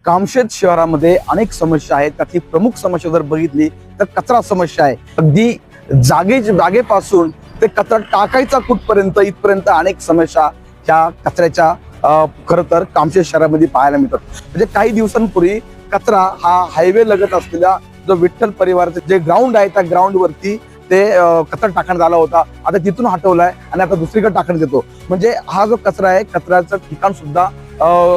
कामशेत शहरामध्ये अनेक समस्या आहेत. त्यातली प्रमुख समस्या जर बघितली तर कचरा समस्या आहे. अगदी जागेपासून ते कचरा टाकायचा कुठपर्यंत इथपर्यंत अनेक समस्या ह्या कचऱ्याच्या खरं तर कामशेत शहरामध्ये पाहायला मिळतात. म्हणजे काही दिवसांपूर्वी कचरा हा हायवे लगत असलेल्या जो विठ्ठल परिवाराचं जे ग्राउंड आहे त्या ग्राउंड वरती ते कचरा टाकण्यात आला होता. आता तिथून हटवलाय आणि आता दुसरीकडे टाकण्यात येतो. म्हणजे हा जो कचरा आहे कचऱ्याचं ठिकाण सुद्धा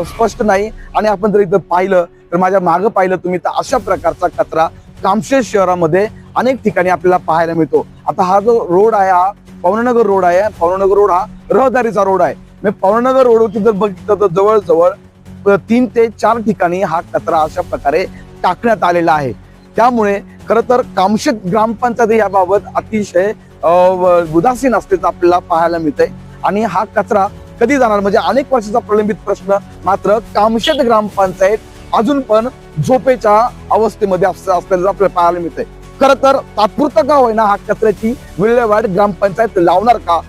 स्पष्ट नाही. आणि आपण जर इथं पाहिलं तर माझ्या मागं पाहिलं तुम्ही तर अशा प्रकारचा कचरा कामशेत शहरामध्ये अनेक ठिकाणी आपल्याला पाहायला मिळतो. आता हा जो रोड आहे हा पवनानगर रोड आहे. पवनानगर रोड हा रहदारीचा रोड आहे. म्हणजे पवनानगर रोडवरती जर बघितलं तर जवळजवळ 3 ते 4 ठिकाणी हा कचरा अशा प्रकारे टाकण्यात आलेला आहे. त्यामुळे खरं तर कामशेत ग्रामपंचायत याबाबत अतिशय उदासीन असल्याचं आपल्याला पाहायला मिळतंय. आणि हा कचरा कधी जाणार म्हणजे अनेक वर्षाचा प्रलंबित प्रश्न. मात्र कामशेत ग्रामपंचायत अजून पण झोपेच्या अवस्थेमध्ये असल्याचं आपल्याला पाहायला मिळतंय. खरं तर तात्पुरता का होईना हा कचऱ्याची विल्हेवाट ग्रामपंचायत लावणार का?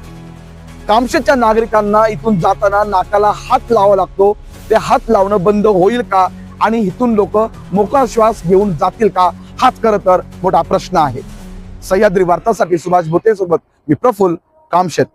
कामशेतच्या नागरिकांना इथून जाताना नाकाला हात लावावा लागतो. ते हात लावणं बंद होईल का? आणि इथून लोक मोकळा श्वास घेऊन जातील का? हाच खरं तर मोठा प्रश्न आहे. सह्याद्री वार्तासाठी सुभाष भोते सोबत मी प्रफुल्ल, कामशेत.